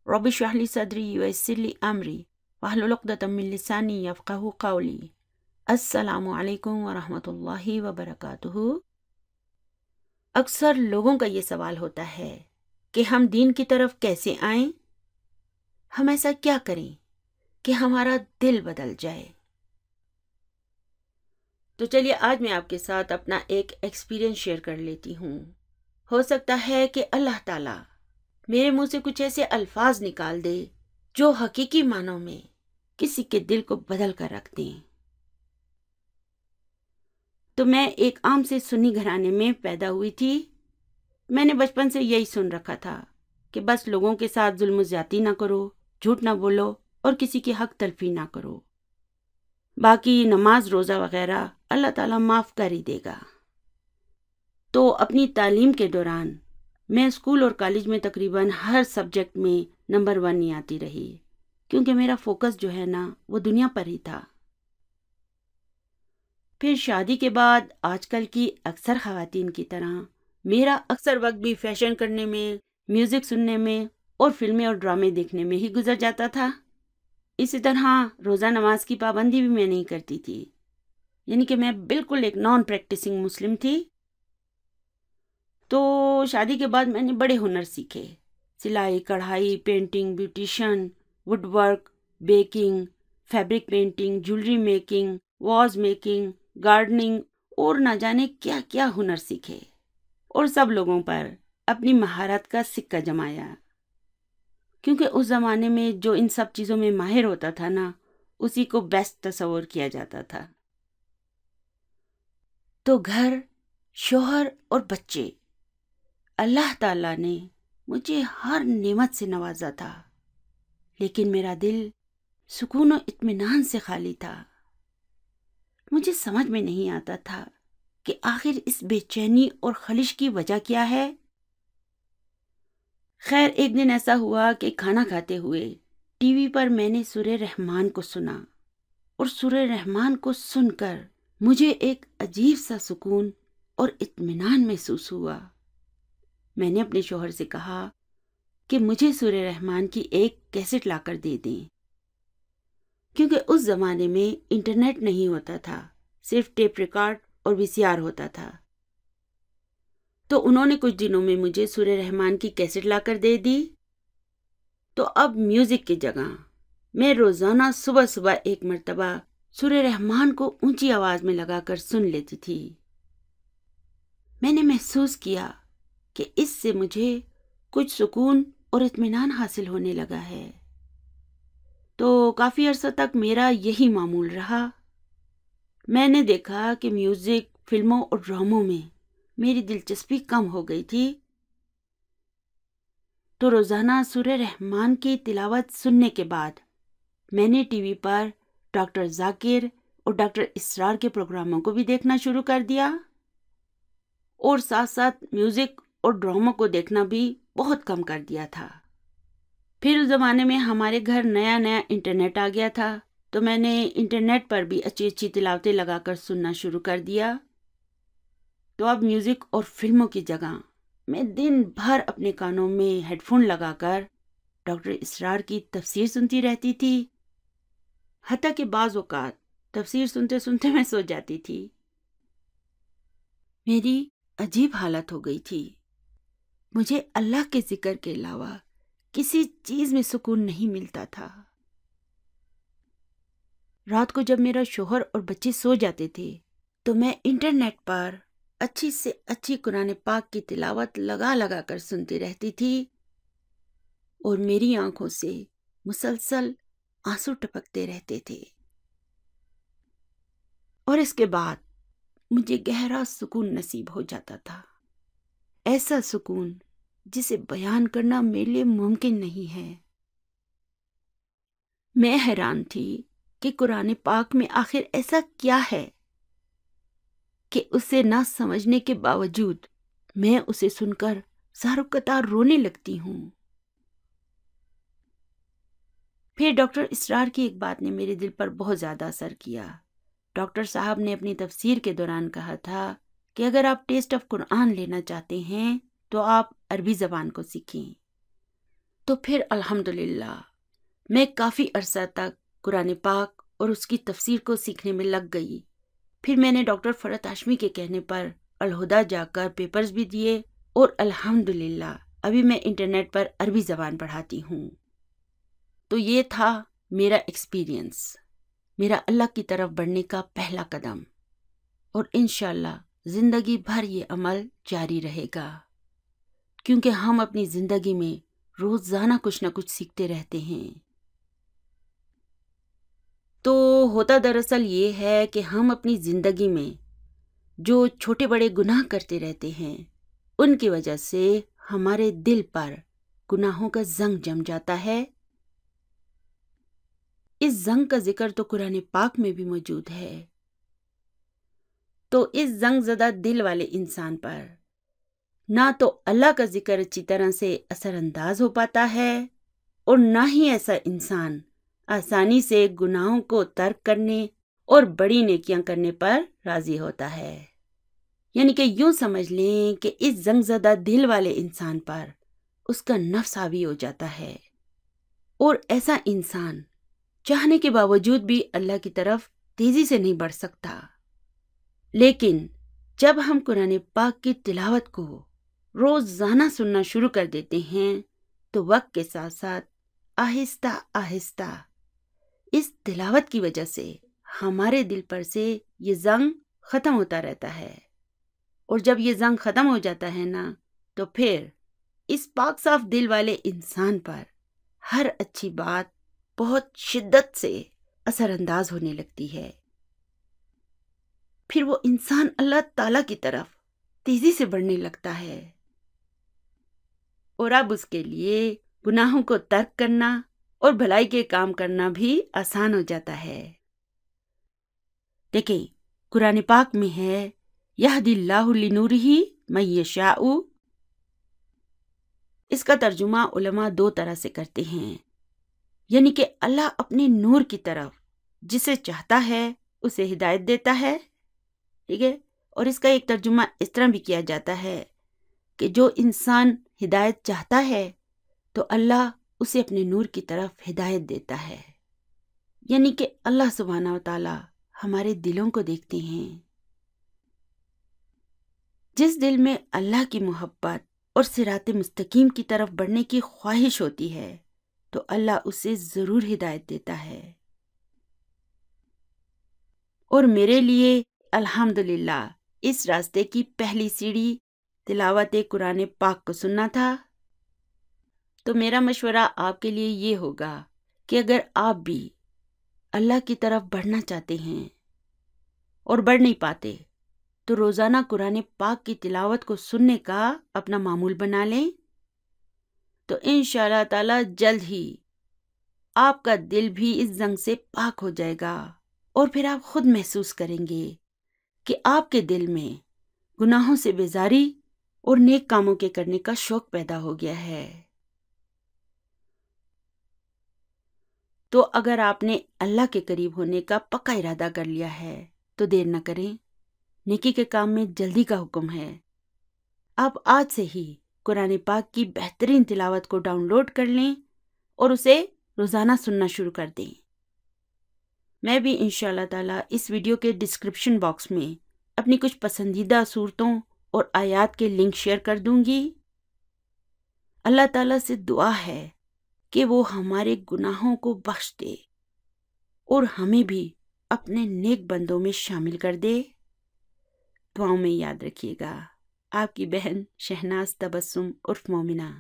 رب اشرح لي صدري ويسر لي أمري واحلل عقدة من لساني يفقهوا قولي۔ السلام علیکم ورحمۃ اللہ وبرکاتہ۔ اکثر لوگوں کا یہ سوال ہوتا ہے کہ ہم دین کی طرف کیسے آئیں؟ ہم ایسا کیا کریں کہ ہمارا دل بدل جائے؟ تو چلیے آج میں آپ کے ساتھ اپنا ایک ایکسپیرینس شیئر کر لیتی ہوں۔ ہو سکتا ہے کہ اللہ تعالیٰ میرے منہ سے کچھ ایسے الفاظ نکال دے جو حقیقی معنوں میں کسی کے دل کو بدل کر رکھ دیں۔ تو میں ایک عام سے سنی گھرانے میں پیدا ہوئی تھی۔ میں نے بچپن سے یہی سن رکھا تھا کہ بس لوگوں کے ساتھ ظلم و زیادتی نہ کرو، جھوٹ نہ بولو اور کسی کی حق تلفی نہ کرو، باقی نماز روزہ وغیرہ اللہ تعالیٰ معاف کر ہی دے گا۔ تو اپنی تعلیم کے دوران میں اسکول اور کالج میں تقریباً ہر سبجیکٹ میں نمبر 1 نہیں آتی رہی، کیونکہ میرا فوکس جو ہے نا وہ دنیا پر ہی تھا۔ پھر شادی کے بعد آج کل کی اکثر خواتین کی طرح میرا اکثر وقت بھی فیشن کرنے میں، میوزک سننے میں اور فلمیں اور ڈرامے دیکھنے میں ہی گزر جاتا تھا۔ اسی طرح روزہ نماز کی پابندی بھی میں نہیں کرتی تھی، یعنی کہ میں بالکل ایک نان پریکٹسنگ مسلم تھی۔ تو شادی کے بعد میں نے بڑے ہنر سیکھے، سلائی، کڑھائی، painting, beautician, wood work, baking, fabric painting, jewellery making, vase making, gardening اور نہ جانے کیا کیا ہنر سیکھے، اور سب لوگوں پر اپنی مہارت کا سکہ جمایا، کیونکہ اس زمانے میں جو ان سب چیزوں میں ماہر ہوتا تھا نا، اسی کو بیسٹ تصور کیا جاتا تھا۔ تو گھر، شوہر اور بچے، اللہ تعالیٰ نے مجھے ہر نعمت سے نوازا تھا، لیکن میرا دل سکون و اطمینان سے خالی تھا۔ مجھے سمجھ میں نہیں آتا تھا کہ آخر اس بے چینی اور خلش کی وجہ کیا ہے۔ خیر ایک دن ایسا ہوا کہ کھانا کھاتے ہوئے ٹی وی پر میں نے سورہ رحمان کو سنا، اور سورہ رحمان کو سن کر مجھے ایک عجیب سا سکون اور اطمینان محسوس ہوا۔ میں نے اپنے شوہر سے کہا کہ مجھے سورہ رحمان کی ایک کیسٹ لا کر دے دیں، کیونکہ اس زمانے میں انٹرنیٹ نہیں ہوتا تھا، صرف ٹیپ ریکارڈ اور VCR ہوتا تھا۔ تو انہوں نے کچھ دنوں میں مجھے سورہ رحمان کی کیسٹ لا کر دے دی۔ تو اب میوزک کی جگہ میں روزانہ صبح صبح ایک مرتبہ سورہ رحمان کو اونچی آواز میں لگا کر سن لیتی تھی۔ میں نے محسوس کیا کہ اس سے مجھے کچھ سکون اور اطمینان حاصل ہونے لگا ہے۔ تو کافی عرصہ تک میرا یہی معمول رہا۔ میں نے دیکھا کہ میوزک، فلموں اور ڈراموں میں میری دلچسپی کم ہو گئی تھی، تو روزانہ سورہ رحمان کی تلاوت سننے کے بعد میں نے ٹی وی پر ڈاکٹر ذاکر اور ڈاکٹر اسرار کے پروگراموں کو بھی دیکھنا شروع کر دیا، اور ساتھ ساتھ میوزک اور ڈراموں کو دیکھنا بھی بہت کم کر دیا تھا۔ پھر اس زمانے میں ہمارے گھر نیا نیا انٹرنیٹ آ گیا تھا، تو میں نے انٹرنیٹ پر بھی اچھی اچھی تلاوتیں لگا کر سننا شروع کر دیا۔ تو اب میوزک اور فلموں کی جگہ میں دن بھر اپنے کانوں میں ہیڈ فون لگا کر ڈاکٹر اسرار کی تفسیر سنتی رہتی تھی، حتیٰ کہ بعض اوقات تفسیر سنتے سنتے میں سو جاتی تھی۔ میری عجیب حالت ہو گئی تھی، مجھے اللہ کے ذکر کے علاوہ کسی چیز میں سکون نہیں ملتا تھا۔ رات کو جب میرا شوہر اور بچے سو جاتے تھے تو میں انٹرنیٹ پر اچھی سے اچھی قرآن پاک کی تلاوت لگا لگا کر سنتی رہتی تھی، اور میری آنکھوں سے مسلسل آنسو ٹپکتے رہتے تھے۔ اور اس کے بعد مجھے گہرا سکون نصیب ہو جاتا تھا، ایسا سکون جسے بیان کرنا میرے لیے ممکن نہیں ہے۔ میں حیران تھی کہ قرآن پاک میں آخر ایسا کیا ہے کہ اسے نہ سمجھنے کے باوجود میں اسے سن کر زار قطار رونے لگتی ہوں۔ پھر ڈاکٹر اسرار کی ایک بات نے میرے دل پر بہت زیادہ اثر کیا۔ ڈاکٹر صاحب نے اپنی تفسیر کے دوران کہا تھا کہ اگر آپ ٹیسٹ آف قرآن لینا چاہتے ہیں تو آپ عربی زبان کو سیکھیں۔ تو پھر الحمدللہ میں کافی عرصہ تک قرآن پاک اور اس کی تفسیر کو سیکھنے میں لگ گئی۔ پھر میں نے ڈاکٹر فرحت ہاشمی کے کہنے پر الہدیٰ جا کر پیپرز بھی دیے، اور الحمدللہ ابھی میں انٹرنیٹ پر عربی زبان پڑھاتی ہوں۔ تو یہ تھا میرا ایکسپیرینس، میرا اللہ کی طرف بڑھنے کا پہلا قدم، اور انشاءاللہ زندگی بھر یہ عمل جاری رہے گا، کیونکہ ہم اپنی زندگی میں روزانہ کچھ نہ کچھ سیکھتے رہتے ہیں۔ تو ہوتا دراصل یہ ہے کہ ہم اپنی زندگی میں جو چھوٹے بڑے گناہ کرتے رہتے ہیں، ان کی وجہ سے ہمارے دل پر گناہوں کا زنگ جم جاتا ہے۔ اس زنگ کا ذکر تو قرآن پاک میں بھی موجود ہے۔ تو اس زنگ زدہ دل والے انسان پر نہ تو اللہ کا ذکر اچھی طرح سے اثر انداز ہو پاتا ہے، اور نہ ہی ایسا انسان آسانی سے گناہوں کو ترک کرنے اور بڑی نیکیاں کرنے پر راضی ہوتا ہے۔ یعنی کہ یوں سمجھ لیں کہ اس زنگ زدہ دل والے انسان پر اس کا نفس حاوی ہو جاتا ہے، اور ایسا انسان چاہنے کے باوجود بھی اللہ کی طرف تیزی سے نہیں بڑھ سکتا۔ لیکن جب ہم قرآن پاک کی تلاوت کو روزانہ سننا شروع کر دیتے ہیں تو وقت کے ساتھ ساتھ آہستہ آہستہ اس تلاوت کی وجہ سے ہمارے دل پر سے یہ زنگ ختم ہوتا رہتا ہے، اور جب یہ زنگ ختم ہو جاتا ہے نا، تو پھر اس پاک صاف دل والے انسان پر ہر اچھی بات بہت شدت سے اثر انداز ہونے لگتی ہے۔ پھر وہ انسان اللہ تعالیٰ کی طرف تیزی سے بڑھنے لگتا ہے، اور اب اس کے لیے گناہوں کو ترک کرنا اور بھلائی کے کام کرنا بھی آسان ہو جاتا ہے۔ دیکھیں، قرآن پاک میں ہے یہدی اللہ لنورہ من یشاء۔ اس کا ترجمہ علماء دو طرح سے کرتے ہیں، یعنی کہ اللہ اپنے نور کی طرف جسے چاہتا ہے اسے ہدایت دیتا ہے، ٹھیک ہے؟ اور اس کا ایک ترجمہ اس طرح بھی کیا جاتا ہے کہ جو انسان ہدایت چاہتا ہے تو اللہ اسے اپنے نور کی طرف ہدایت دیتا ہے۔ یعنی کہ اللہ سبحانہ و تعالی ہمارے دلوں کو دیکھتے ہیں۔ جس دل میں اللہ کی محبت اور صراط مستقیم کی طرف بڑھنے کی خواہش ہوتی ہے تو اللہ اسے ضرور ہدایت دیتا ہے۔ اور میرے لیے الحمدللہ اس راستے کی پہلی سیڑھی تلاوت قرآن پاک کو سننا تھا۔ تو میرا مشورہ آپ کے لیے یہ ہوگا کہ اگر آپ بھی اللہ کی طرف بڑھنا چاہتے ہیں اور بڑھ نہیں پاتے تو روزانہ قرآن پاک کی تلاوت کو سننے کا اپنا معمول بنا لیں، تو انشاءاللہ تعالی جلد ہی آپ کا دل بھی اس زنگ سے پاک ہو جائے گا، اور پھر آپ خود محسوس کریں گے کہ آپ کے دل میں گناہوں سے بیزاری اور نیک کاموں کے کرنے کا شوق پیدا ہو گیا ہے۔ تو اگر آپ نے اللہ کے قریب ہونے کا پکا ارادہ کر لیا ہے تو دیر نہ کریں، نیکی کے کام میں جلدی کا حکم ہے۔ آپ آج سے ہی قرآن پاک کی بہترین تلاوت کو ڈاؤن لوڈ کر لیں اور اسے روزانہ سننا شروع کر دیں۔ میں بھی انشاءاللہ تعالی اس ویڈیو کے ڈسکرپشن باکس میں اپنی کچھ پسندیدہ صورتوں اور آیات کے لنک شیئر کر دوں گی۔ اللہ تعالیٰ سے دعا ہے کہ وہ ہمارے گناہوں کو بخش دے اور ہمیں بھی اپنے نیک بندوں میں شامل کر دے۔ دعاؤں میں یاد رکھیے گا۔ آپ کی بہن شہناز تبسم عرف مومنہ۔